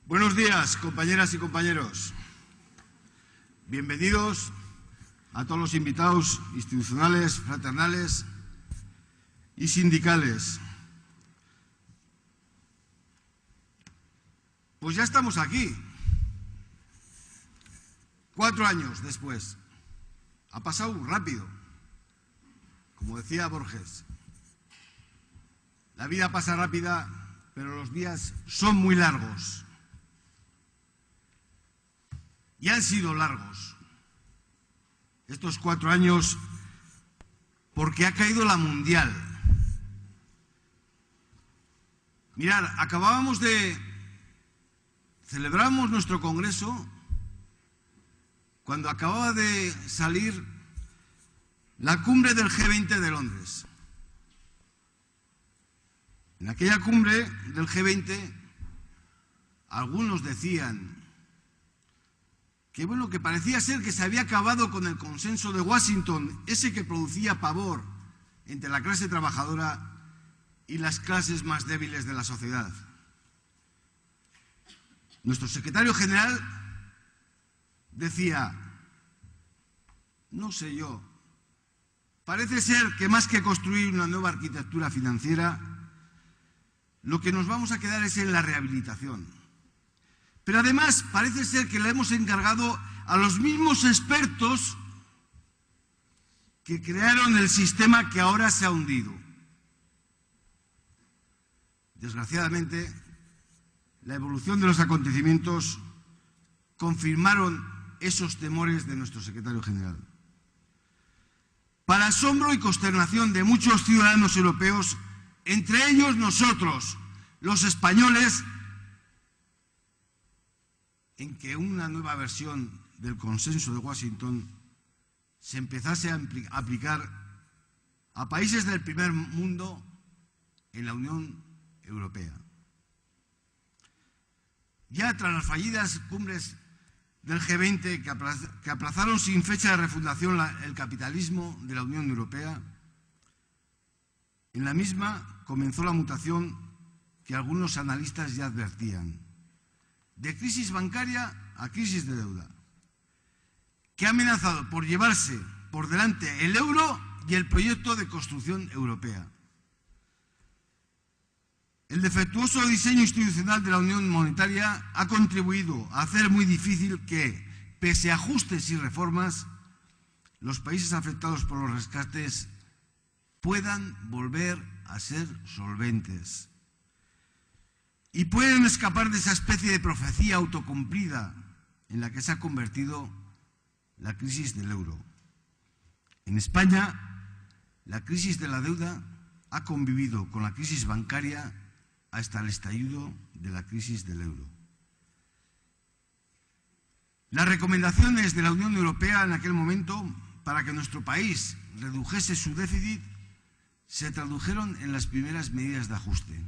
Buenos días, compañeras y compañeros. Bienvenidos a todos los invitados institucionales, fraternales y sindicales. Pues ya estamos aquí, 4 años después. Ha pasado rápido, como decía Borges. La vida pasa rápida, pero los días son muy largos. Y han sido largos estos 4 años porque ha caído la mundial. Mirad, celebramos nuestro congreso cuando acababa de salir la cumbre del G20 de Londres. En aquella cumbre del G20 algunos decían que parecía ser que se había acabado con el consenso de Washington, ese que producía pavor entre la clase trabajadora y las clases más débiles de la sociedad. Nuestro secretario general decía, no sé yo, parece ser que más que construir una nueva arquitectura financiera, lo que nos vamos a quedar es en la rehabilitación. Pero además parece ser que le hemos encargado a los mismos expertos que crearon el sistema que ahora se ha hundido. Desgraciadamente, la evolución de los acontecimientos confirmaron esos temores de nuestro secretario general. Para asombro y consternación de muchos ciudadanos europeos, entre ellos nosotros, los españoles, en que una nueva versión del consenso de Washington se empezase a aplicar a países del primer mundo en la Unión Europea. Ya tras las fallidas cumbres del G20 que aplazaron sin fecha de refundación el capitalismo de la Unión Europea, en la misma comenzó la mutación que algunos analistas ya advertían, de crisis bancaria a crisis de deuda, que ha amenazado por llevarse por delante el euro y el proyecto de construcción europea. El defectuoso diseño institucional de la Unión Monetaria ha contribuido a hacer muy difícil que, pese a ajustes y reformas, los países afectados por los rescates puedan volver a ser solventes. Y pueden escapar de esa especie de profecía autocumplida en la que se ha convertido la crisis del euro. En España, la crisis de la deuda ha convivido con la crisis bancaria hasta el estallido de la crisis del euro. Las recomendaciones de la Unión Europea en aquel momento para que nuestro país redujese su déficit se tradujeron en las primeras medidas de ajuste.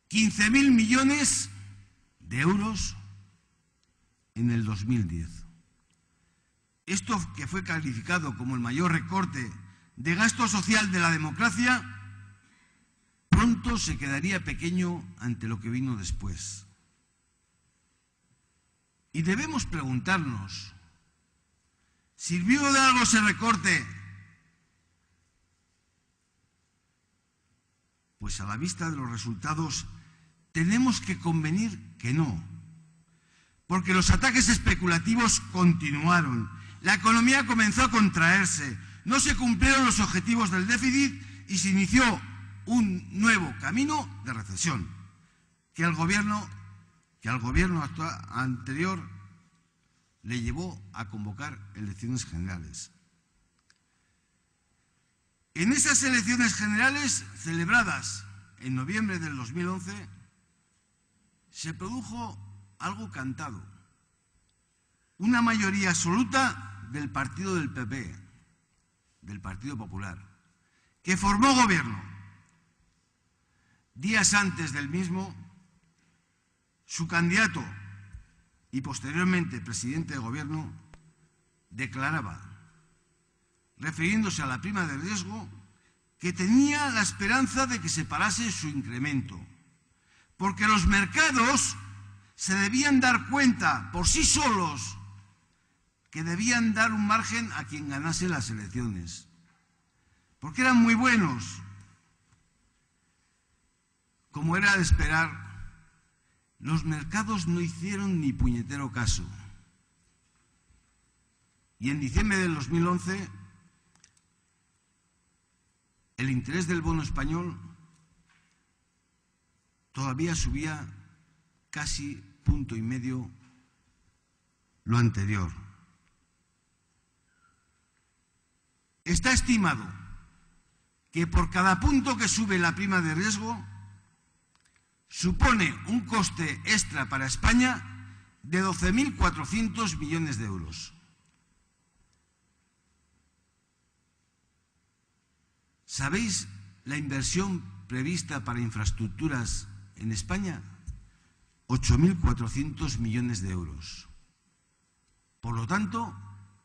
15.000 millones de euros en el 2010. Esto, que fue calificado como el mayor recorte de gasto social de la democracia, pronto se quedaría pequeño ante lo que vino después. Y debemos preguntarnos, ¿sirvió de algo ese recorte? Pues a la vista de los resultados tenemos que convenir que no, porque los ataques especulativos continuaron, la economía comenzó a contraerse, no se cumplieron los objetivos del déficit y se inició un nuevo camino de recesión que al gobierno anterior le llevó a convocar elecciones generales. En esas elecciones generales, celebradas en noviembre del 2011, se produjo algo cantado. Una mayoría absoluta del partido del PP, del Partido Popular, que formó gobierno. Días antes del mismo, su candidato y posteriormente presidente de gobierno declaraba, refiriéndose a la prima de riesgo, que tenía la esperanza de que se parase su incremento, porque los mercados se debían dar cuenta por sí solos que debían dar un margen a quien ganase las elecciones, porque eran muy buenos. Como era de esperar, los mercados no hicieron ni puñetero caso. Y en diciembre del 2011, el interés del bono español todavía subía casi 1,5 puntos lo anterior. Está estimado que por cada punto que sube la prima de riesgo supone un coste extra para España de 12.400 millones de euros. ¿Sabéis la inversión prevista para infraestructuras en España? 8.400 millones de euros. Por lo tanto,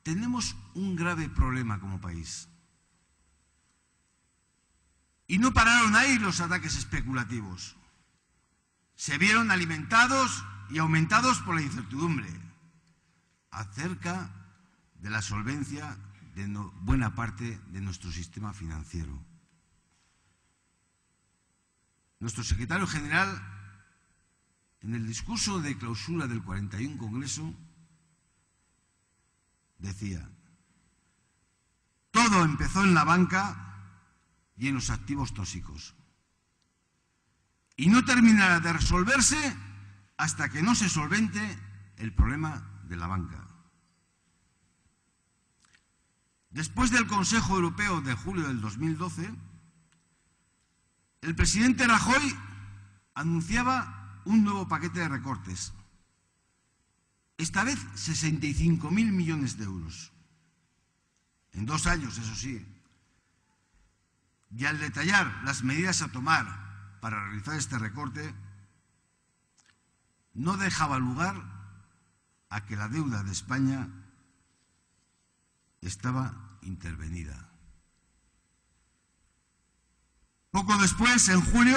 tenemos un grave problema como país. Y no pararon ahí los ataques especulativos. Se vieron alimentados y aumentados por la incertidumbre acerca de la solvencia de buena parte de nuestro sistema financiero. Nuestro secretario general, en el discurso de clausura del 41 Congreso, decía: todo empezó en la banca y en los activos tóxicos, y no terminará de resolverse hasta que no se solvente el problema de la banca. Después del Consejo Europeo de julio del 2012, el presidente Rajoy anunciaba un nuevo paquete de recortes, esta vez 65.000 millones de euros, en 2 años, eso sí. Y al detallar las medidas a tomar para realizar este recorte, no dejaba lugar a que la deuda de España estaba intervenida. Poco después, en julio,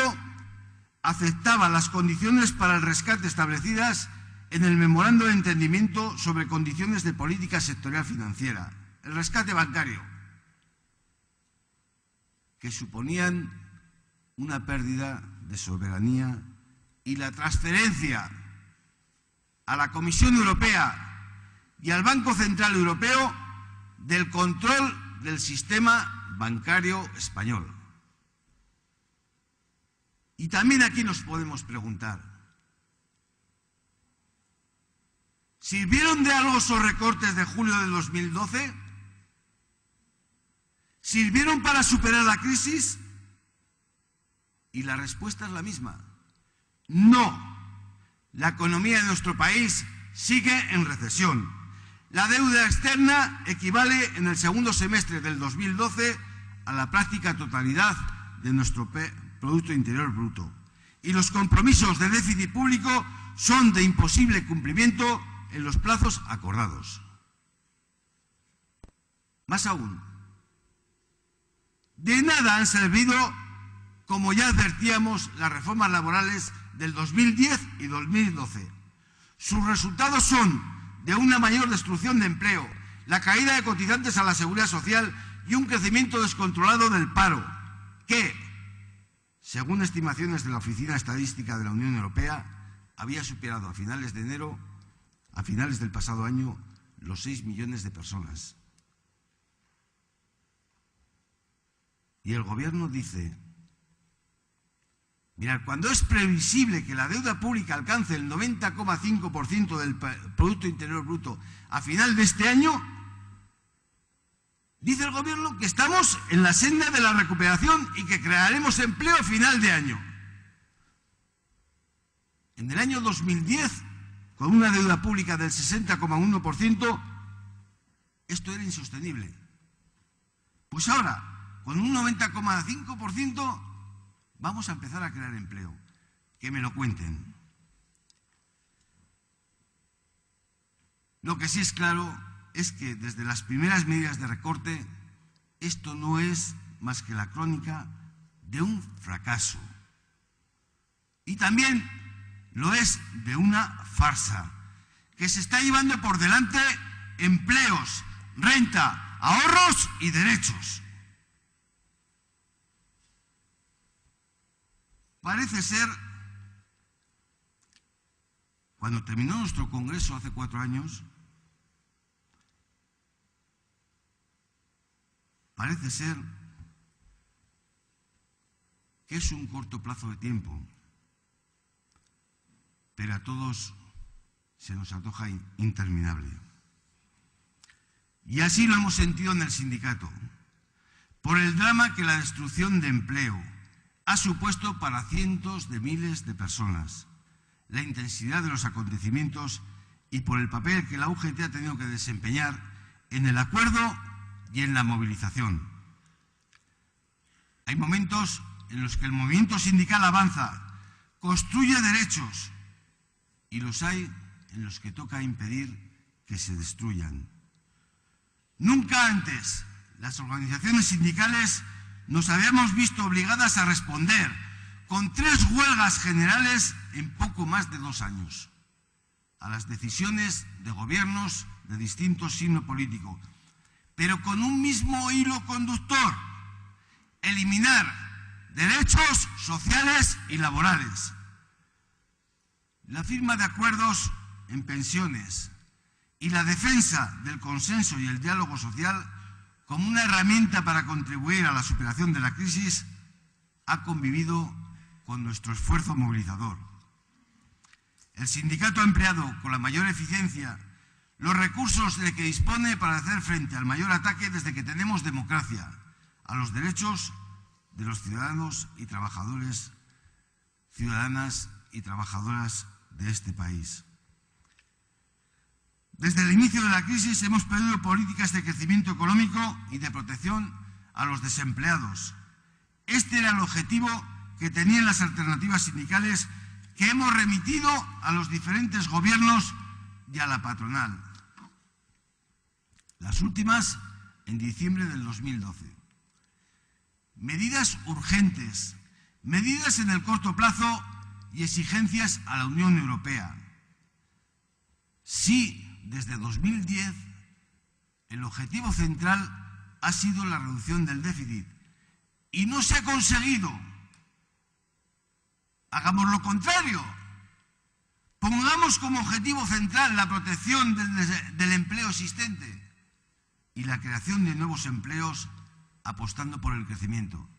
aceptaba las condiciones para el rescate establecidas en el Memorando de Entendimiento sobre condiciones de política sectorial financiera, el rescate bancario, que suponían una pérdida de soberanía y la transferencia a la Comisión Europea y al Banco Central Europeo del control del sistema bancario español. Y también aquí nos podemos preguntar, ¿sirvieron de algo esos recortes de julio de 2012? ¿Sirvieron para superar la crisis? Y la respuesta es la misma: no. La economía de nuestro país sigue en recesión. La deuda externa equivale en el segundo semestre del 2012 a la práctica totalidad de nuestro Producto Interior Bruto. Y los compromisos de déficit público son de imposible cumplimiento en los plazos acordados. Más aún, de nada han servido, como ya advertíamos, las reformas laborales del 2010 y 2012. Sus resultados son de una mayor destrucción de empleo, la caída de cotizantes a la Seguridad Social y un crecimiento descontrolado del paro, que, según estimaciones de la Oficina Estadística de la Unión Europea, había superado a finales de enero, a finales del pasado año, los 6 millones de personas. Y el Gobierno dice: mirad, cuando es previsible que la deuda pública alcance el 90,5% del Producto Interior Bruto a final de este año, dice el Gobierno que estamos en la senda de la recuperación y que crearemos empleo a final de año. En el año 2010, con una deuda pública del 60,1%, esto era insostenible. Pues ahora, con un 90,5%, vamos a empezar a crear empleo. Que me lo cuenten. Lo que sí es claro es que desde las primeras medidas de recorte, esto no es más que la crónica de un fracaso. Y también lo es de una farsa, que se está llevando por delante empleos, renta, ahorros y derechos. Parece ser, cuando terminó nuestro congreso hace 4 años, parece ser que es un corto plazo de tiempo, pero a todos se nos antoja interminable. Y así lo hemos sentido en el sindicato, por el drama que la destrucción de empleo ha supuesto para cientos de miles de personas, la intensidad de los acontecimientos y por el papel que la UGT ha tenido que desempeñar en el acuerdo y en la movilización. Hay momentos en los que el movimiento sindical avanza, construye derechos, y los hay en los que toca impedir que se destruyan. Nunca antes las organizaciones sindicales nos habíamos visto obligadas a responder con 3 huelgas generales en poco más de 2 años a las decisiones de gobiernos de distinto signo político, pero con un mismo hilo conductor: eliminar derechos sociales y laborales. La firma de acuerdos en pensiones y la defensa del consenso y el diálogo social como una herramienta para contribuir a la superación de la crisis ha convivido con nuestro esfuerzo movilizador. El sindicato ha empleado con la mayor eficiencia los recursos de que dispone para hacer frente al mayor ataque desde que tenemos democracia a los derechos de los ciudadanos y trabajadores, ciudadanas y trabajadoras de este país. Desde el inicio de la crisis hemos pedido políticas de crecimiento económico y de protección a los desempleados. Este era el objetivo que tenían las alternativas sindicales que hemos remitido a los diferentes gobiernos y a la patronal. Las últimas en diciembre del 2012. Medidas urgentes, medidas en el corto plazo y exigencias a la Unión Europea. Sí, desde 2010 el objetivo central ha sido la reducción del déficit y no se ha conseguido. Hagamos lo contrario. Pongamos como objetivo central la protección del empleo existente y la creación de nuevos empleos apostando por el crecimiento.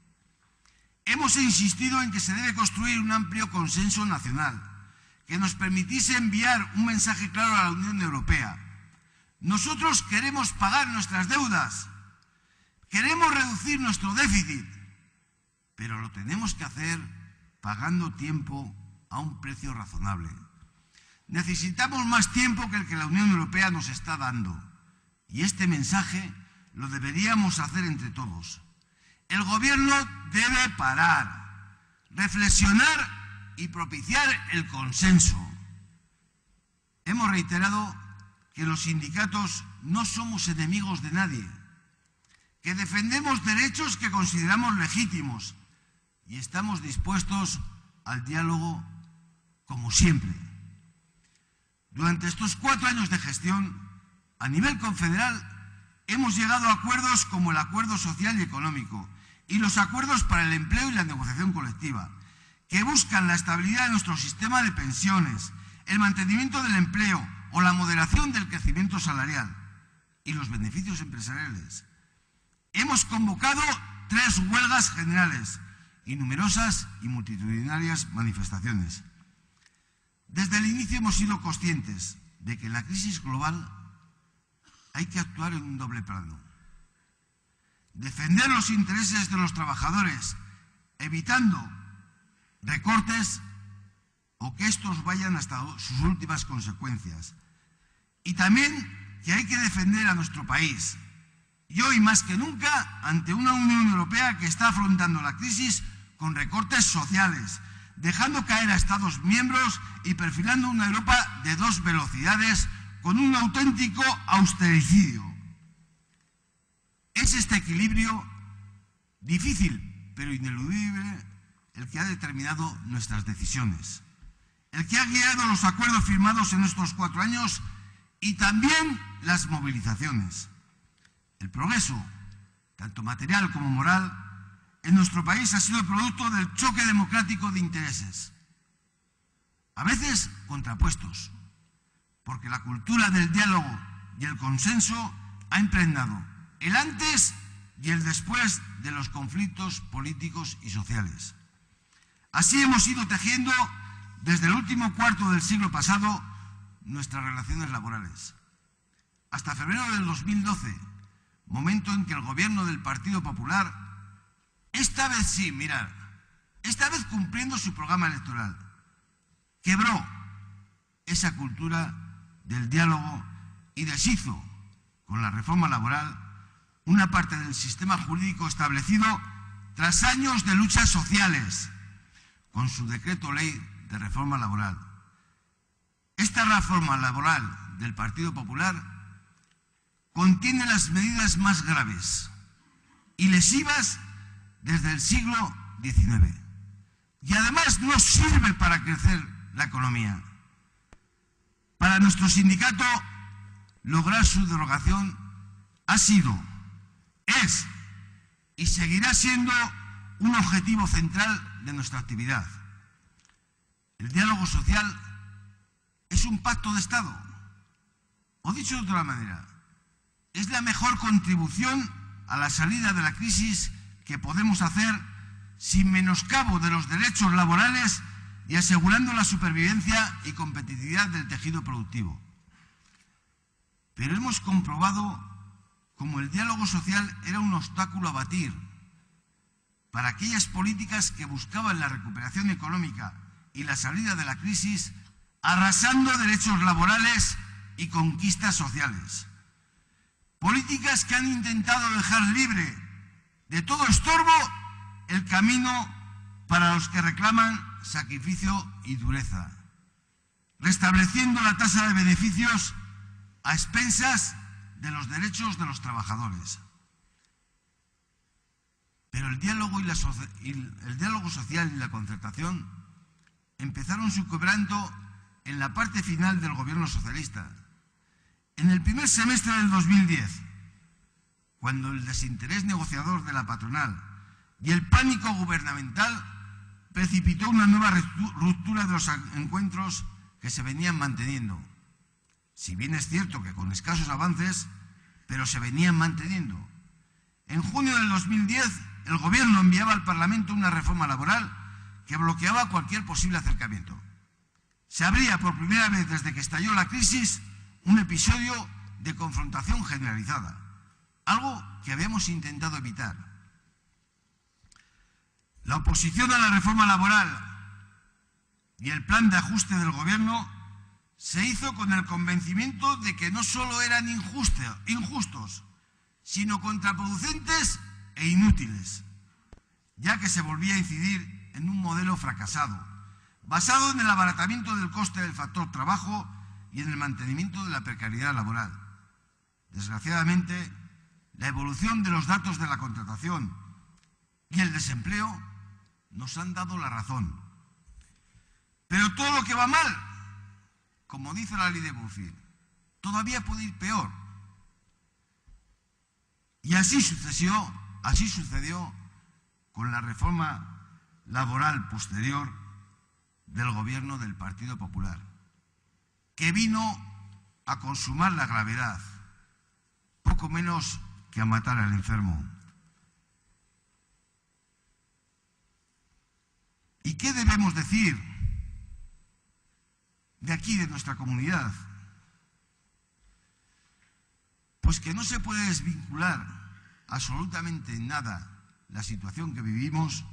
Hemos insistido en que se debe construir un amplio consenso nacional que nos permitiese enviar un mensaje claro a la Unión Europea. Nosotros queremos pagar nuestras deudas, queremos reducir nuestro déficit, pero lo tenemos que hacer pagando tiempo a un precio razonable. Necesitamos más tiempo que el que la Unión Europea nos está dando, y este mensaje lo deberíamos hacer entre todos. El Gobierno debe parar, reflexionar y propiciar el consenso. Hemos reiterado que los sindicatos no somos enemigos de nadie, que defendemos derechos que consideramos legítimos y estamos dispuestos al diálogo como siempre. Durante estos 4 años de gestión, a nivel confederal, hemos llegado a acuerdos como el Acuerdo Social y Económico y los acuerdos para el empleo y la negociación colectiva, que buscan la estabilidad de nuestro sistema de pensiones, el mantenimiento del empleo o la moderación del crecimiento salarial y los beneficios empresariales. Hemos convocado 3 huelgas generales y numerosas y multitudinarias manifestaciones. Desde el inicio hemos sido conscientes de que en la crisis global hay que actuar en un doble plano. Defender los intereses de los trabajadores, evitando recortes o que estos vayan hasta sus últimas consecuencias. Y también que hay que defender a nuestro país. Y hoy más que nunca ante una Unión Europea que está afrontando la crisis con recortes sociales, dejando caer a Estados miembros y perfilando una Europa de 2 velocidades con un auténtico austericidio. Es este equilibrio difícil pero ineludible el que ha determinado nuestras decisiones, el que ha guiado los acuerdos firmados en estos 4 años y también las movilizaciones. El progreso, tanto material como moral, en nuestro país ha sido producto del choque democrático de intereses, a veces contrapuestos, porque la cultura del diálogo y el consenso ha impregnado el antes y el después de los conflictos políticos y sociales. Así hemos ido tejiendo desde el último cuarto del siglo pasado nuestras relaciones laborales. Hasta febrero del 2012, momento en que el gobierno del Partido Popular, esta vez sí, mirad, esta vez cumpliendo su programa electoral, quebró esa cultura del diálogo y deshizo, con la reforma laboral, una parte del sistema jurídico establecido tras años de luchas sociales, con su decreto ley de reforma laboral. Esta reforma laboral del Partido Popular contiene las medidas más graves y lesivas desde el siglo XIX. Y además no sirve para crecer la economía. Para nuestro sindicato, lograr su derogación ha sido, es y seguirá siendo un objetivo central de nuestra actividad. El diálogo social es un pacto de Estado, o dicho de otra manera, es la mejor contribución a la salida de la crisis que podemos hacer sin menoscabo de los derechos laborales y asegurando la supervivencia y competitividad del tejido productivo. Pero hemos comprobado cómo el diálogo social era un obstáculo a batir para aquellas políticas que buscaban la recuperación económica y la salida de la crisis, arrasando derechos laborales y conquistas sociales. Políticas que han intentado dejar libre de todo estorbo el camino para los que reclaman sacrificio y dureza, restableciendo la tasa de beneficios a expensas de los derechos de los trabajadores. Pero el diálogo social y la concertación empezaron su quebranto en la parte final del gobierno socialista, en el primer semestre del 2010, cuando el desinterés negociador de la patronal y el pánico gubernamental precipitó una nueva ruptura de los encuentros que se venían manteniendo. Si bien es cierto que con escasos avances, pero se venían manteniendo. En junio del 2010, el Gobierno enviaba al Parlamento una reforma laboral que bloqueaba cualquier posible acercamiento. Se abría por primera vez desde que estalló la crisis un episodio de confrontación generalizada, algo que habíamos intentado evitar. La oposición a la reforma laboral y el plan de ajuste del Gobierno se hizo con el convencimiento de que no solo eran injustos, sino contraproducentes e inútiles, ya que se volvía a incidir en un modelo fracasado, basado en el abaratamiento del coste del factor trabajo y en el mantenimiento de la precariedad laboral. Desgraciadamente, la evolución de los datos de la contratación y el desempleo nos han dado la razón. Pero todo lo que va mal, como dice la ley de Murphy, todavía puede ir peor. Y así sucedió con la reforma laboral posterior del gobierno del Partido Popular, que vino a consumar la gravedad, poco menos que a matar al enfermo. ¿Y qué debemos decir de aquí, de nuestra comunidad? Pues que no se puede desvincular absolutamente en nada la situación que vivimos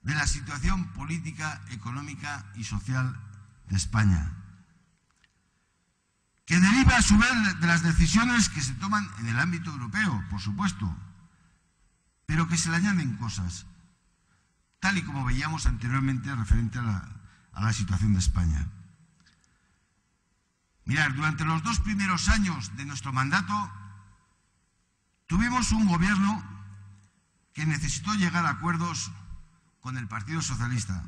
de la situación política, económica y social de España, que deriva a su vez de las decisiones que se toman en el ámbito europeo, por supuesto, pero que se le añaden cosas, tal y como veíamos anteriormente referente a la situación de España. Mirad, durante los 2 primeros años de nuestro mandato tuvimos un gobierno que necesitó llegar a acuerdos con el Partido Socialista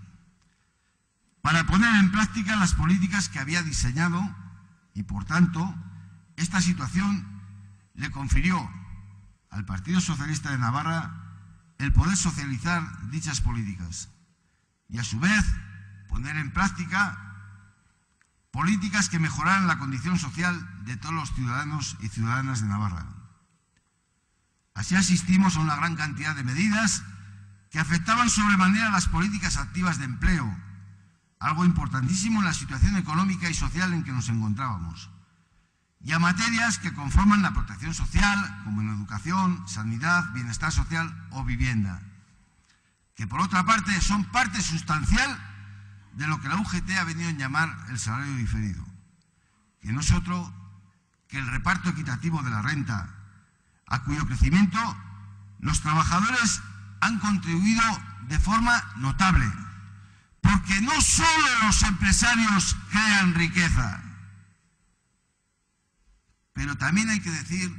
para poner en práctica las políticas que había diseñado y, por tanto, esta situación le confirió al Partido Socialista de Navarra el poder socializar dichas políticas y, a su vez, poner en práctica políticas que mejoraran la condición social de todos los ciudadanos y ciudadanas de Navarra. Así asistimos a una gran cantidad de medidas que afectaban sobremanera las políticas activas de empleo, algo importantísimo en la situación económica y social en que nos encontrábamos, y a materias que conforman la protección social, como en educación, sanidad, bienestar social o vivienda, que por otra parte son parte sustancial de lo que la UGT ha venido a llamar el salario diferido, que no es otro que el reparto equitativo de la renta, a cuyo crecimiento los trabajadores han contribuido de forma notable, porque no solo los empresarios crean riqueza, pero también hay que decir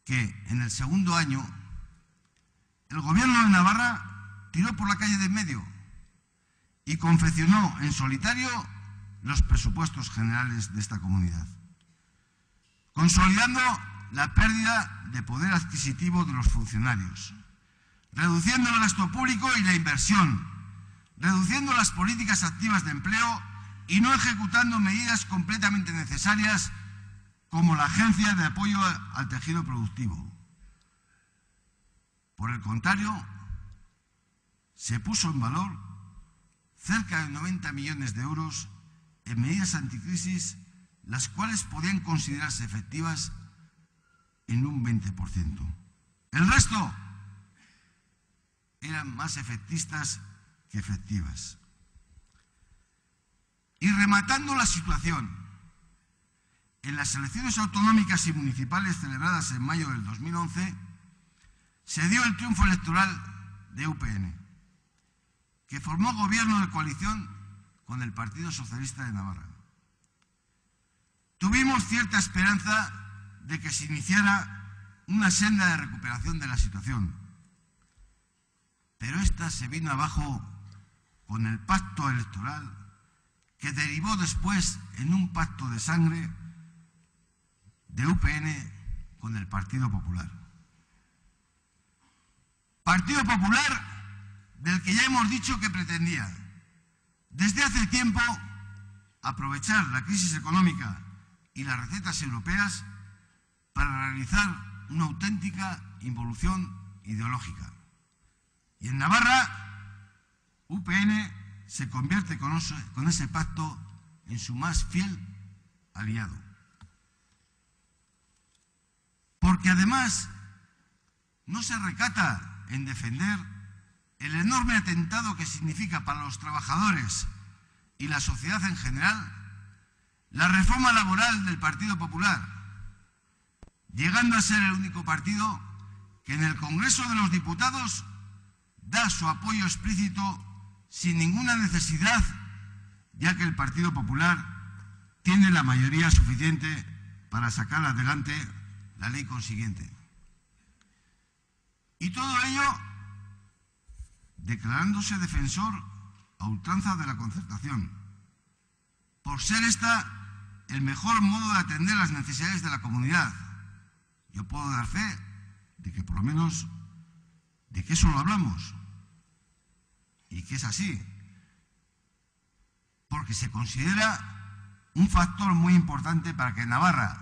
que en el segundo año el Gobierno de Navarra tiró por la calle de en medio y confeccionó en solitario los presupuestos generales de esta comunidad, consolidando la pérdida de poder adquisitivo de los funcionarios, reduciendo el gasto público y la inversión, reduciendo las políticas activas de empleo y no ejecutando medidas completamente necesarias como la Agencia de Apoyo al Tejido Productivo. Por el contrario, se puso en valor cerca de 90 millones de euros en medidas anticrisis, las cuales podían considerarse efectivas en un 20%. El resto eran más efectistas que efectivas. Y rematando la situación, en las elecciones autonómicas y municipales celebradas en mayo del 2011, se dio el triunfo electoral de UPN, que formó gobierno de coalición con el Partido Socialista de Navarra. Tuvimos cierta esperanza de que se iniciara una senda de recuperación de la situación, pero esta se vino abajo con el pacto electoral que derivó después en un pacto de sangre de UPN con el Partido Popular. Partido Popular del que ya hemos dicho que pretendía, desde hace tiempo, aprovechar la crisis económica y las recetas europeas para realizar una auténtica involución ideológica. Y en Navarra, UPN se convierte con ese pacto en su más fiel aliado. Porque además no se recata en defender el enorme atentado que significa para los trabajadores y la sociedad en general la reforma laboral del Partido Popular, llegando a ser el único partido que en el Congreso de los Diputados da su apoyo explícito sin ninguna necesidad, ya que el Partido Popular tiene la mayoría suficiente para sacar adelante la ley consiguiente. Y todo ello declarándose defensor a ultranza de la concertación, por ser esta el mejor modo de atender las necesidades de la comunidad. Yo puedo dar fe de que por lo menos de que eso lo hablamos y que es así, porque se considera un factor muy importante para que Navarra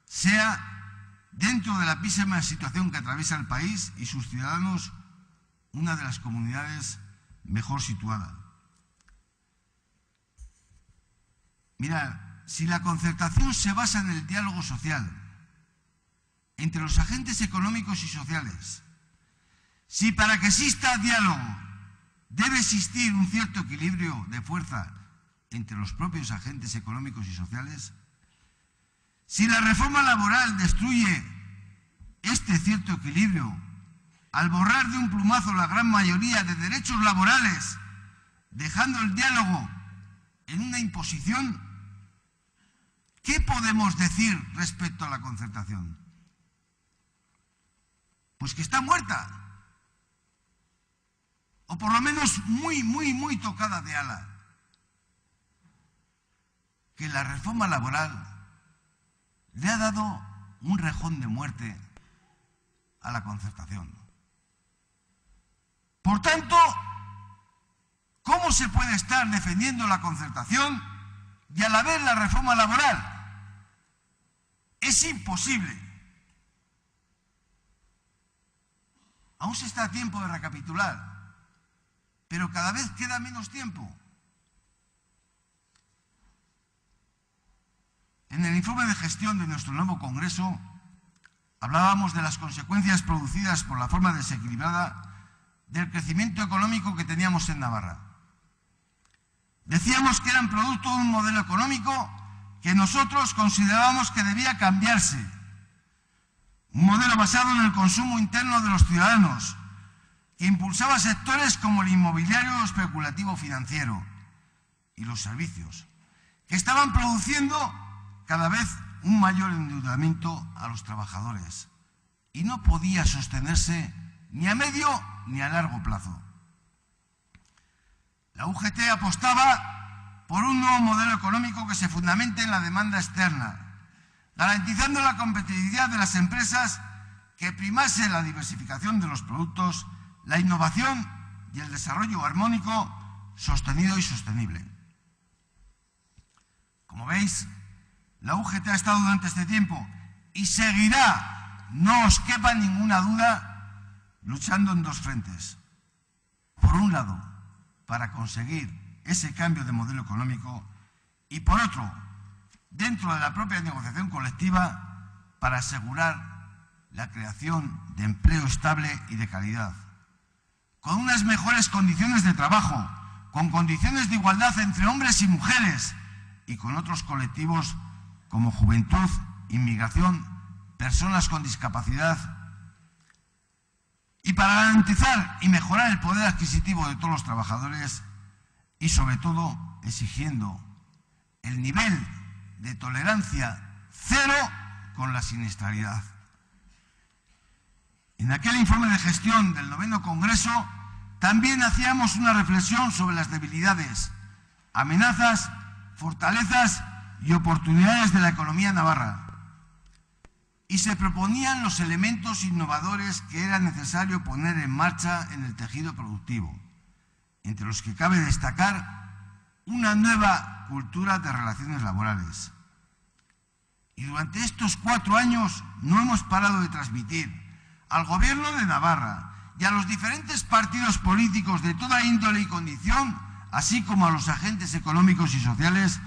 sea, dentro de la pésima situación que atraviesa el país y sus ciudadanos, una de las comunidades mejor situada. Mira, si la concertación se basa en el diálogo social entre los agentes económicos y sociales, si para que exista diálogo debe existir un cierto equilibrio de fuerza entre los propios agentes económicos y sociales, si la reforma laboral destruye este cierto equilibrio al borrar de un plumazo la gran mayoría de derechos laborales, dejando el diálogo en una imposición, ¿qué podemos decir respecto a la concertación? Pues que está muerta. o por lo menos muy tocada de ala, que la reforma laboral le ha dado un rejón de muerte a la concertación. Por tanto, ¿cómo se puede estar defendiendo la concertación y a la vez la reforma laboral? Es imposible. Aún se está a tiempo de recapitular, pero cada vez queda menos tiempo. En el informe de gestión de nuestro nuevo Congreso hablábamos de las consecuencias producidas por la forma desequilibrada del crecimiento económico que teníamos en Navarra. Decíamos que eran producto de un modelo económico que nosotros considerábamos que debía cambiarse. Un modelo basado en el consumo interno de los ciudadanos, que impulsaba sectores como el inmobiliario especulativo financiero y los servicios, que estaban produciendo cada vez un mayor endeudamiento a los trabajadores y no podía sostenerse ni a medio ni a largo plazo. La UGT apostaba por un nuevo modelo económico que se fundamente en la demanda externa, garantizando la competitividad de las empresas, que primase la diversificación de los productos, la innovación y el desarrollo armónico, sostenido y sostenible. Como veis, la UGT ha estado durante este tiempo y seguirá, no os quepa ninguna duda, luchando en dos frentes. Por un lado, para conseguir ese cambio de modelo económico y por otro, dentro de la propia negociación colectiva, para asegurar la creación de empleo estable y de calidad, con unas mejores condiciones de trabajo, con condiciones de igualdad entre hombres y mujeres y con otros colectivos como juventud, inmigración, personas con discapacidad, y para garantizar y mejorar el poder adquisitivo de todos los trabajadores y, sobre todo, exigiendo el nivel de tolerancia cero con la siniestralidad. En aquel informe de gestión del 9º Congreso también hacíamos una reflexión sobre las debilidades, amenazas, fortalezas y oportunidades de la economía navarra. Y se proponían los elementos innovadores que era necesario poner en marcha en el tejido productivo, entre los que cabe destacar una nueva cultura de relaciones laborales. Y durante estos 4 años no hemos parado de transmitir al Gobierno de Navarra y a los diferentes partidos políticos de toda índole y condición, así como a los agentes económicos y sociales,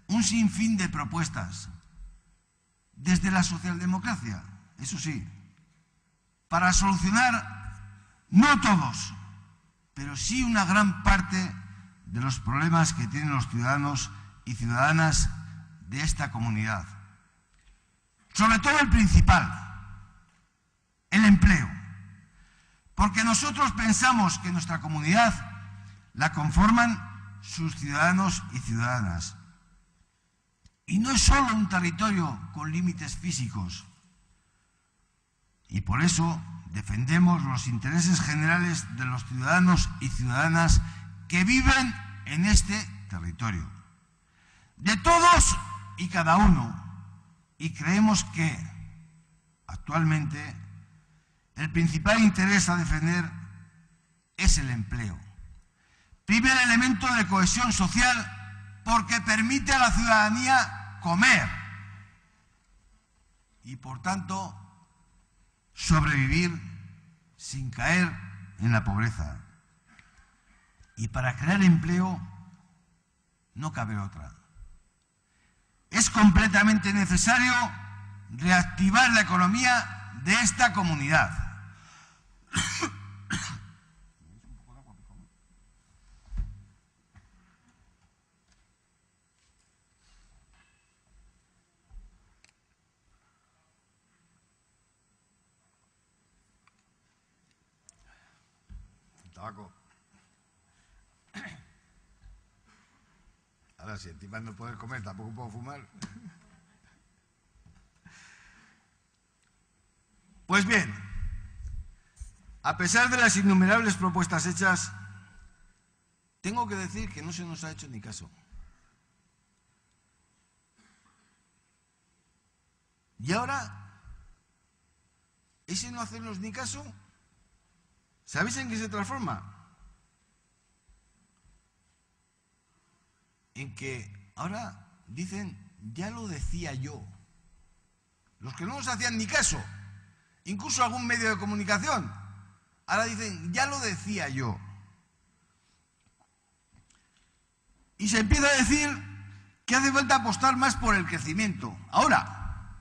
un sinfín de propuestas, desde la socialdemocracia, eso sí, para solucionar, no todos, pero sí una gran parte de los problemas que tienen los ciudadanos y ciudadanas de esta comunidad. Sobre todo el principal, el empleo. Porque nosotros pensamos que nuestra comunidad la conforman sus ciudadanos y ciudadanas. Y no es solo un territorio con límites físicos. Y por eso defendemos los intereses generales de los ciudadanos y ciudadanas que viven en este territorio. De todos y cada uno. Y creemos que actualmente el principal interés a defender es el empleo. Primer elemento de cohesión social, porque permite a la ciudadanía comer y, por tanto, sobrevivir sin caer en la pobreza. Y para crear empleo no cabe otra. Es completamente necesario reactivar la economía de esta comunidad. Tabaco. Ahora, si encima no puedes comer, tampoco puedo fumar. Pues bien, a pesar de las innumerables propuestas hechas, tengo que decir que no se nos ha hecho ni caso. Y ahora, ese no hacernos ni caso, ¿sabéis en qué se transforma? En que ahora dicen, ya lo decía yo. Los que no nos hacían ni caso, incluso algún medio de comunicación, ahora dicen, ya lo decía yo. Y se empieza a decir que hace falta apostar más por el crecimiento. Ahora.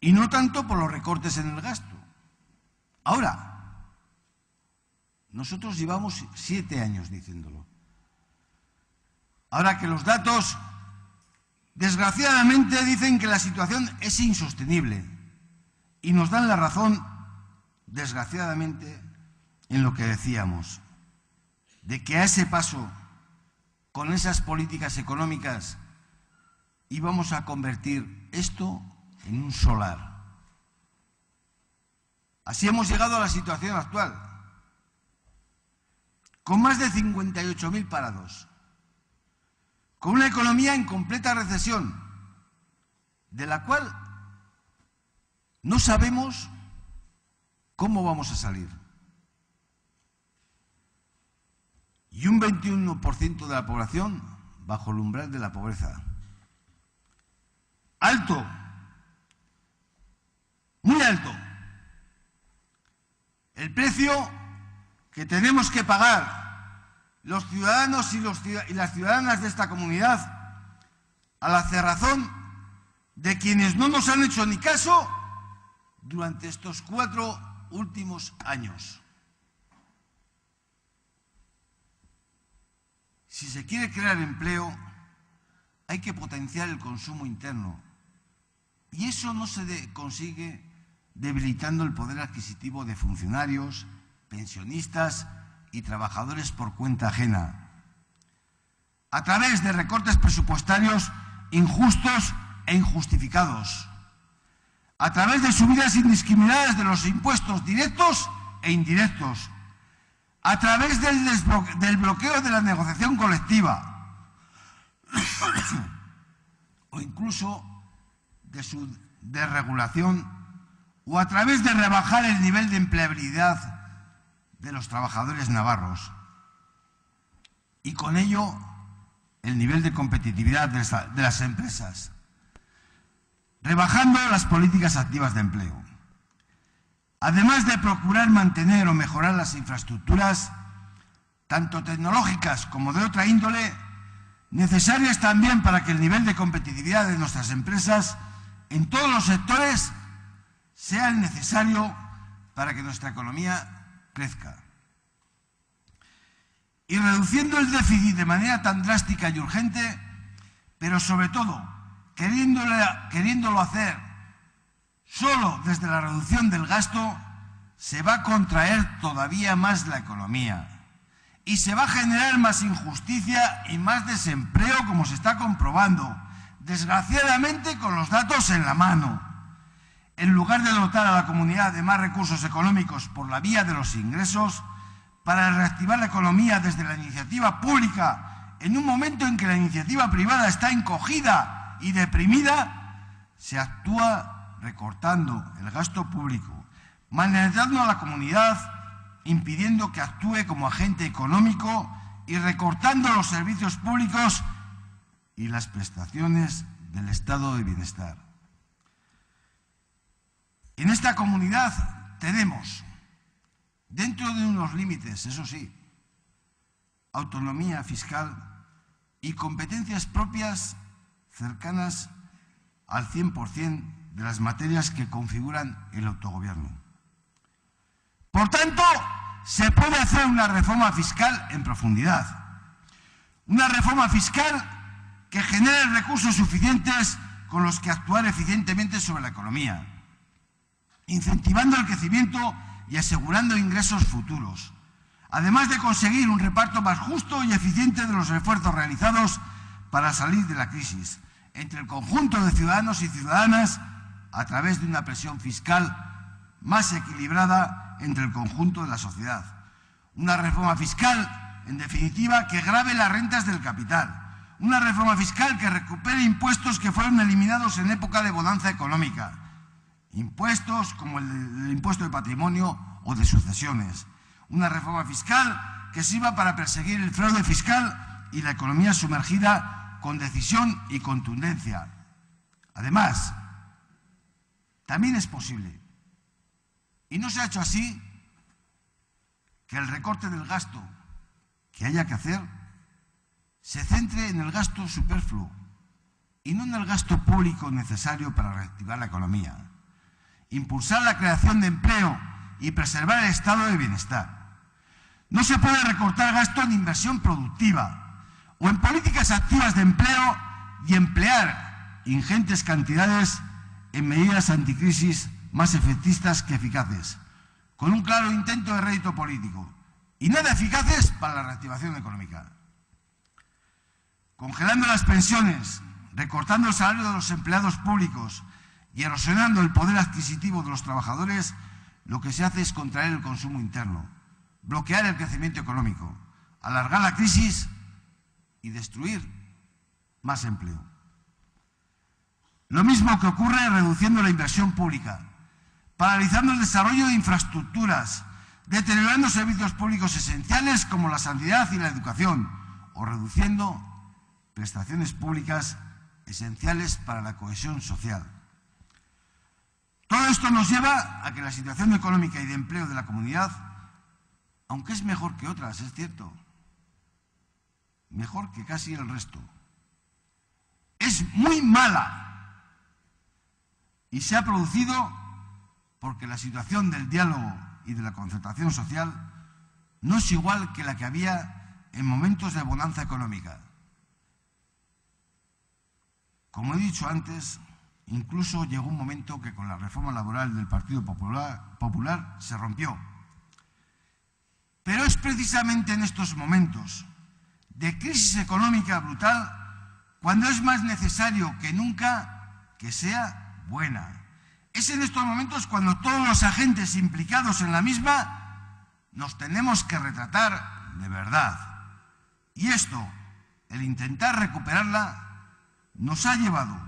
Y no tanto por los recortes en el gasto. Ahora. Nosotros llevamos 7 años diciéndolo. Ahora que los datos, desgraciadamente, dicen que la situación es insostenible. Y nos dan la razón, desgraciadamente, en lo que decíamos. De que a ese paso, con esas políticas económicas, íbamos a convertir esto en un solar. Así hemos llegado a la situación actual, con más de 58.000 parados, con una economía en completa recesión, de la cual no sabemos cómo vamos a salir. Y un 21% de la población bajo el umbral de la pobreza. Alto, muy alto. El precio que tenemos que pagar los ciudadanos y las ciudadanas de esta comunidad a la cerrazón de quienes no nos han hecho ni caso durante estos 4 últimos años. Si se quiere crear empleo, hay que potenciar el consumo interno. Y eso no se consigue debilitando el poder adquisitivo de funcionarios, pensionistas y trabajadores por cuenta ajena. A través de recortes presupuestarios injustos e injustificados. A través de subidas indiscriminadas de los impuestos directos e indirectos. A través del bloqueo de la negociación colectiva o incluso de su desregulación, o a través de rebajar el nivel de empleabilidad de los trabajadores navarros y con ello el nivel de competitividad de las empresas, rebajando las políticas activas de empleo. Además de procurar mantener o mejorar las infraestructuras, tanto tecnológicas como de otra índole, necesarias también para que el nivel de competitividad de nuestras empresas en todos los sectores sea el necesario para que nuestra economía crezca. Y reduciendo el déficit de manera tan drástica y urgente, pero sobre todo queriéndolo hacer solo desde la reducción del gasto, se va a contraer todavía más la economía y se va a generar más injusticia y más desempleo, como se está comprobando, desgraciadamente con los datos en la mano. En lugar de dotar a la comunidad de más recursos económicos por la vía de los ingresos, para reactivar la economía desde la iniciativa pública, en un momento en que la iniciativa privada está encogida y deprimida, se actúa recortando el gasto público, maltratando a la comunidad, impidiendo que actúe como agente económico y recortando los servicios públicos y las prestaciones del estado de bienestar. En esta comunidad tenemos, dentro de unos límites, eso sí, autonomía fiscal y competencias propias cercanas al 100% de las materias que configuran el autogobierno. Por tanto, se puede hacer una reforma fiscal en profundidad. Una reforma fiscal que genere recursos suficientes con los que actuar eficientemente sobre la economía, incentivando el crecimiento y asegurando ingresos futuros, además de conseguir un reparto más justo y eficiente de los esfuerzos realizados para salir de la crisis entre el conjunto de ciudadanos y ciudadanas a través de una presión fiscal más equilibrada entre el conjunto de la sociedad, Una reforma fiscal, en definitiva, que grave las rentas del capital. Una reforma fiscal que recupere impuestos que fueron eliminados en época de bonanza económica. Impuestos como el impuesto de patrimonio o de sucesiones. Una reforma fiscal que sirva para perseguir el fraude fiscal y la economía sumergida con decisión y contundencia. Además, también es posible, y no se ha hecho así, que el recorte del gasto que haya que hacer se centre en el gasto superfluo y no en el gasto público necesario para reactivar la economía, impulsar la creación de empleo y preservar el estado de bienestar. No se puede recortar gasto en inversión productiva o en políticas activas de empleo y emplear ingentes cantidades en medidas anticrisis más efectistas que eficaces, con un claro intento de rédito político y nada eficaces para la reactivación económica. Congelando las pensiones, recortando el salario de los empleados públicos y erosionando el poder adquisitivo de los trabajadores, lo que se hace es contraer el consumo interno, bloquear el crecimiento económico, alargar la crisis y destruir más empleo. Lo mismo que ocurre reduciendo la inversión pública, paralizando el desarrollo de infraestructuras, deteriorando servicios públicos esenciales como la sanidad y la educación, o reduciendo prestaciones públicas esenciales para la cohesión social. Todo esto nos lleva a que la situación económica y de empleo de la comunidad, aunque es mejor que otras, es cierto, mejor que casi el resto, es muy mala. Y se ha producido porque la situación del diálogo y de la concertación social no es igual que la que había en momentos de bonanza económica. Como he dicho antes, incluso llegó un momento que con la reforma laboral del Partido Popular se rompió. Pero es precisamente en estos momentos de crisis económica brutal cuando es más necesario que nunca que sea buena. Es en estos momentos cuando todos los agentes implicados en la misma nos tenemos que retratar de verdad. Y esto, el intentar recuperarla, nos ha llevado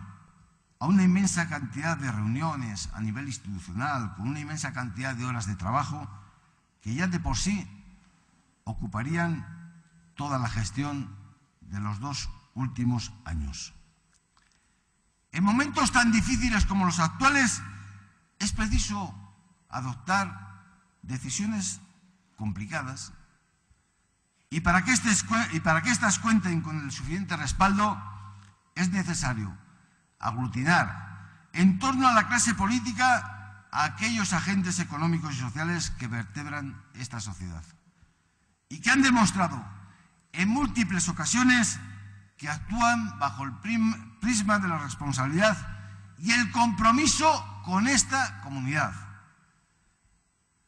a una inmensa cantidad de reuniones a nivel institucional, con una inmensa cantidad de horas de trabajo que ya de por sí ocuparían toda la gestión de los 2 últimos años. En momentos tan difíciles como los actuales, es preciso adoptar decisiones complicadas y para que estas cuenten con el suficiente respaldo, es necesario aglutinar en torno a la clase política a aquellos agentes económicos y sociales que vertebran esta sociedad y que han demostrado en múltiples ocasiones que actúan bajo el prisma de la responsabilidad y el compromiso con esta comunidad.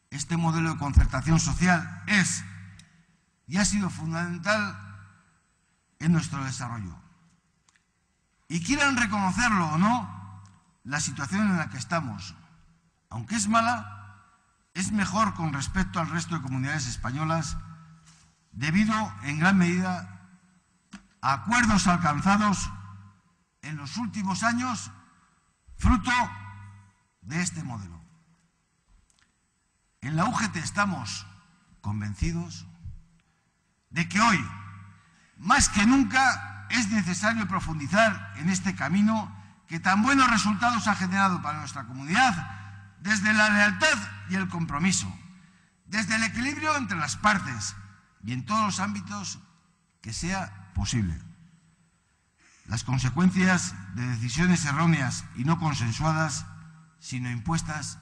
Este modelo de concertación social es y ha sido fundamental en nuestro desarrollo. Y quieran reconocerlo o no, la situación en la que estamos, aunque es mala, es mejor con respecto al resto de comunidades españolas debido en gran medida a acuerdos alcanzados en los últimos años fruto de este modelo. En la UGT estamos convencidos de que hoy, más que nunca, es necesario profundizar en este camino que tan buenos resultados ha generado para nuestra comunidad desde la lealtad y el compromiso, desde el equilibrio entre las partes y en todos los ámbitos que sea posible. Las consecuencias de decisiones erróneas y no consensuadas, sino impuestas,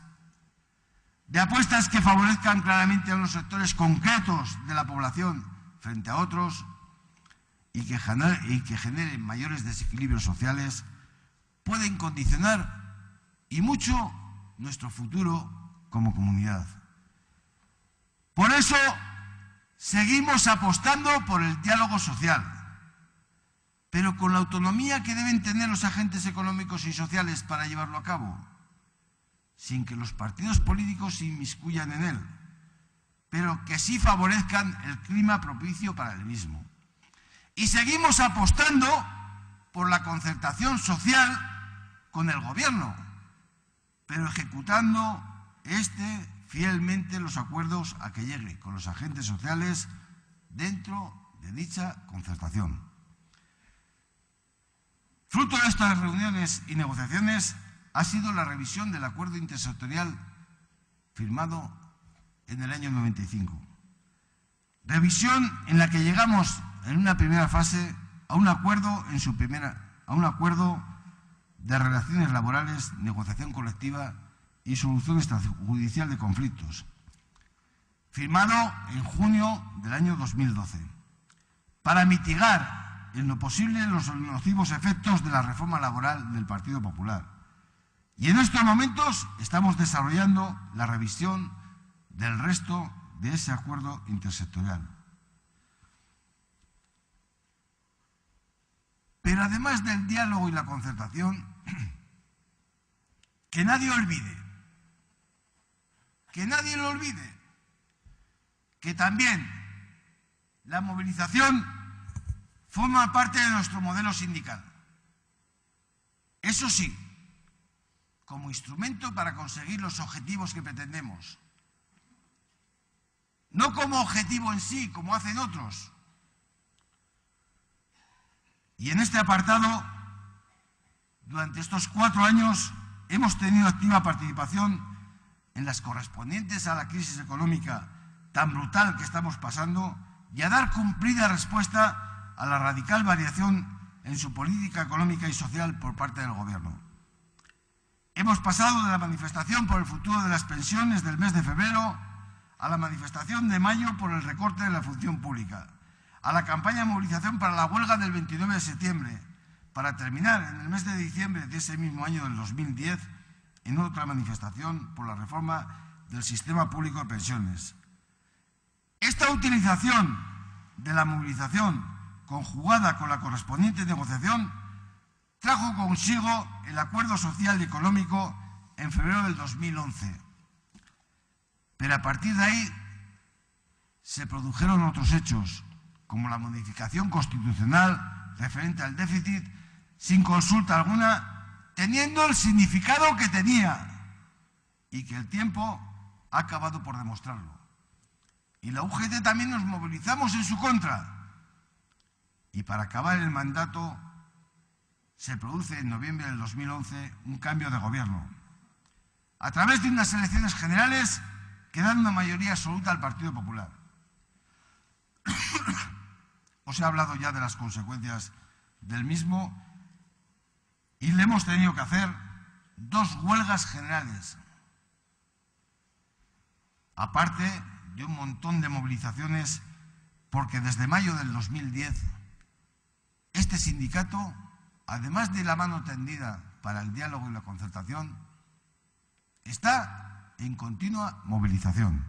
de apuestas que favorezcan claramente a unos sectores concretos de la población frente a otros y que generen mayores desequilibrios sociales, pueden condicionar y mucho nuestro futuro como comunidad. Por eso seguimos apostando por el diálogo social, pero con la autonomía que deben tener los agentes económicos y sociales para llevarlo a cabo, sin que los partidos políticos se inmiscuyan en él, pero que sí favorezcan el clima propicio para el mismo. Y seguimos apostando por la concertación social con el Gobierno, pero ejecutando fielmente los acuerdos a que llegue con los agentes sociales dentro de dicha concertación. Fruto de estas reuniones y negociaciones ha sido la revisión del acuerdo intersectorial firmado en el año 95. Revisión en la que llegamos en una primera fase a un acuerdo de relaciones laborales, negociación colectiva y solución extrajudicial de conflictos, firmado en junio del año 2012, para mitigar en lo posible los nocivos efectos de la reforma laboral del Partido Popular. Y en estos momentos estamos desarrollando la revisión del resto de ese acuerdo intersectorial. Pero además del diálogo y la concertación, que nadie olvide, que también la movilización forma parte de nuestro modelo sindical. Eso sí, como instrumento para conseguir los objetivos que pretendemos. No como objetivo en sí, como hacen otros. Y en este apartado, durante estos 4 años, hemos tenido activa participación en las correspondientes a la crisis económica tan brutal que estamos pasando y a dar cumplida respuesta a la radical variación en su política económica y social por parte del Gobierno. Hemos pasado de la manifestación por el futuro de las pensiones del mes de febrero a la manifestación de mayo por el recorte de la función pública, a la campaña de movilización para la huelga del 29 de septiembre, para terminar en el mes de diciembre de ese mismo año del 2010 en otra manifestación por la reforma del sistema público de pensiones. Esta utilización de la movilización conjugada con la correspondiente negociación trajo consigo el acuerdo social y económico en febrero del 2011. Pero a partir de ahí se produjeron otros hechos, como la modificación constitucional referente al déficit, sin consulta alguna, teniendo el significado que tenía y que el tiempo ha acabado por demostrarlo. Y la UGT también nos movilizamos en su contra. Y para acabar el mandato se produce en noviembre del 2011 un cambio de gobierno, a través de unas elecciones generales que dan una mayoría absoluta al Partido Popular. Os he hablado ya de las consecuencias del mismo y le hemos tenido que hacer 2 huelgas generales, aparte de un montón de movilizaciones, porque desde mayo del 2010 este sindicato, además de la mano tendida para el diálogo y la concertación, está en continua movilización.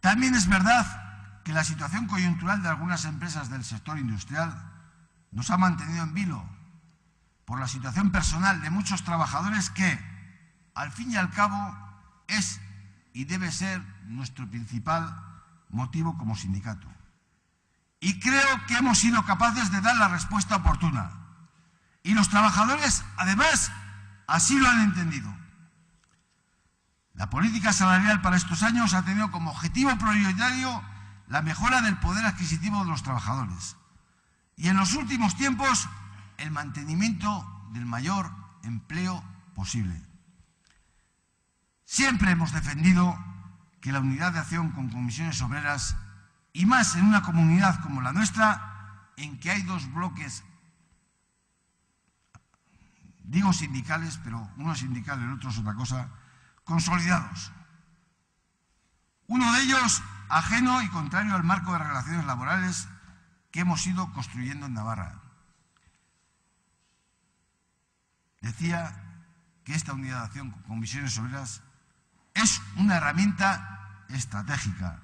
También es verdad que la situación coyuntural de algunas empresas del sector industrial nos ha mantenido en vilo por la situación personal de muchos trabajadores que, al fin y al cabo, es y debe ser nuestro principal motivo como sindicato. Y creo que hemos sido capaces de dar la respuesta oportuna. Y los trabajadores, además, así lo han entendido. La política salarial para estos años ha tenido como objetivo prioritario la mejora del poder adquisitivo de los trabajadores. Y en los últimos tiempos, el mantenimiento del mayor empleo posible. Siempre hemos defendido que la unidad de acción con comisiones obreras, y más en una comunidad como la nuestra, en que hay 2 bloques, digo sindicales, pero uno es sindical y el otro es otra cosa, consolidados. Uno de ellos ajeno y contrario al marco de relaciones laborales que hemos ido construyendo en Navarra. Decía que esta unidad de acción con comisiones obreras es una herramienta estratégica.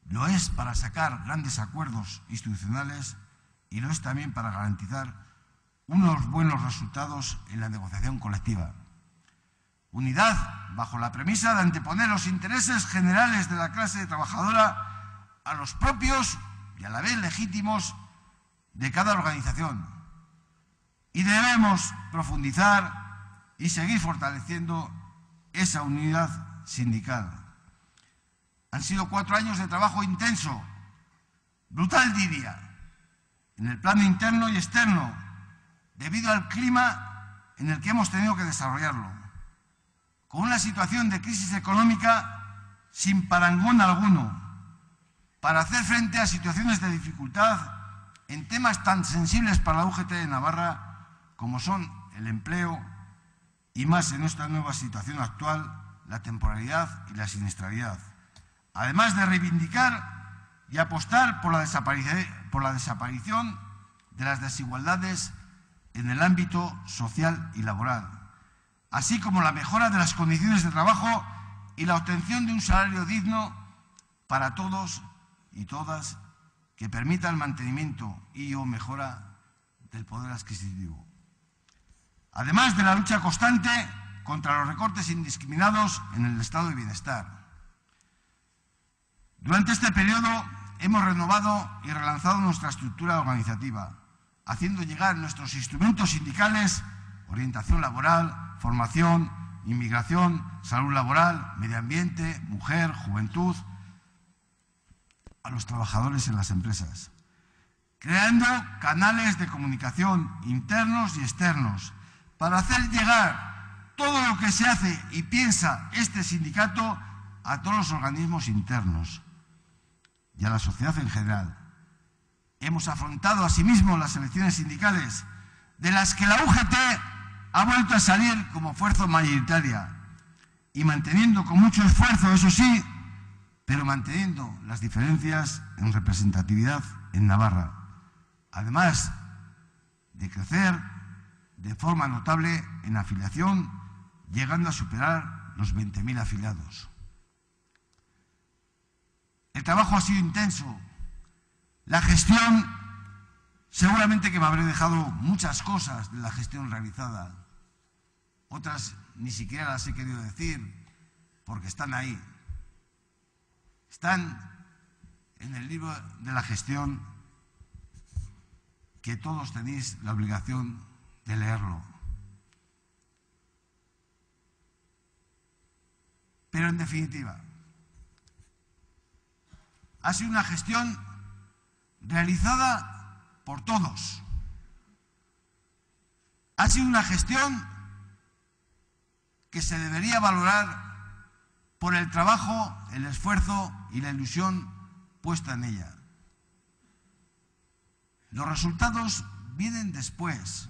Lo es para sacar grandes acuerdos institucionales y lo es también para garantizar unos buenos resultados en la negociación colectiva. Unidad bajo la premisa de anteponer los intereses generales de la clase trabajadora a los propios y a la vez legítimos de cada organización. Y debemos profundizar y seguir fortaleciendo esa unidad sindical. Han sido 4 años de trabajo intenso, brutal diría, en el plano interno y externo, debido al clima en el que hemos tenido que desarrollarlo, con una situación de crisis económica sin parangón alguno, para hacer frente a situaciones de dificultad en temas tan sensibles para la UGT de Navarra como son el empleo y más en esta nueva situación actual, la temporalidad y la siniestralidad. Además de reivindicar y apostar por la desaparición de las desigualdades en el ámbito social y laboral, así como la mejora de las condiciones de trabajo y la obtención de un salario digno para todos y todas que permita el mantenimiento y o mejora del poder adquisitivo. Además de la lucha constante contra los recortes indiscriminados en el estado de bienestar. Durante este periodo hemos renovado y relanzado nuestra estructura organizativa, haciendo llegar nuestros instrumentos sindicales, orientación laboral, formación, inmigración, salud laboral, medio ambiente, mujer, juventud, a los trabajadores en las empresas, creando canales de comunicación internos y externos para hacer llegar todo lo que se hace y piensa este sindicato a todos los organismos internos y a la sociedad en general. Hemos afrontado asimismo las elecciones sindicales, de las que la UGT ha vuelto a salir como fuerza mayoritaria y manteniendo con mucho esfuerzo, eso sí, pero manteniendo las diferencias en representatividad en Navarra, además de crecer de forma notable en afiliación, llegando a superar los 20.000 afiliados. El trabajo ha sido intenso. La gestión, seguramente que me habré dejado muchas cosas de la gestión realizada. Otras ni siquiera las he querido decir porque están ahí. Están en el libro de la gestión que todos tenéis la obligación de leerlo. Pero en definitiva, ha sido una gestión realizada por todos. Ha sido una gestión que se debería valorar por el trabajo, el esfuerzo y la ilusión puesta en ella. Los resultados vienen después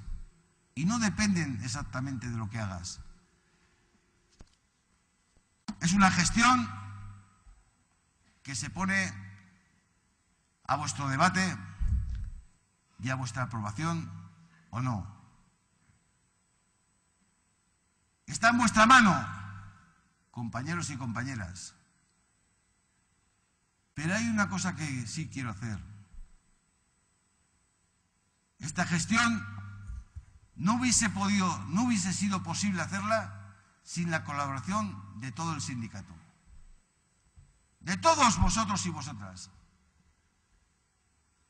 y no dependen exactamente de lo que hagas. Es una gestión que se pone a vuestro debate y a vuestra aprobación o no. Está en vuestra mano, compañeros y compañeras. Pero hay una cosa que sí quiero hacer. Esta gestión no hubiese sido posible hacerla sin la colaboración de todo el sindicato. De todos vosotros y vosotras.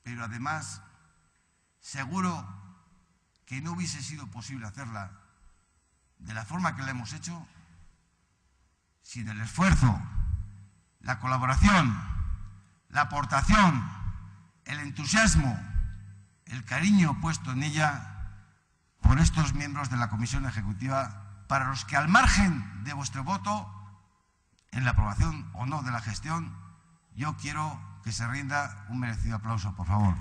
Pero además, seguro que no hubiese sido posible hacerla de la forma que la hemos hecho sin el esfuerzo, la colaboración, la aportación, el entusiasmo, el cariño puesto en ella por estos miembros de la Comisión Ejecutiva, para los que al margen de vuestro voto en la aprobación o no de la gestión, yo quiero que se rinda un merecido aplauso, por favor.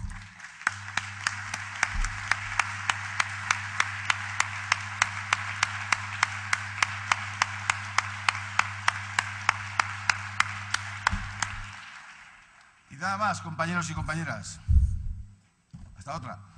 Y nada más, compañeros y compañeras. Hasta otra.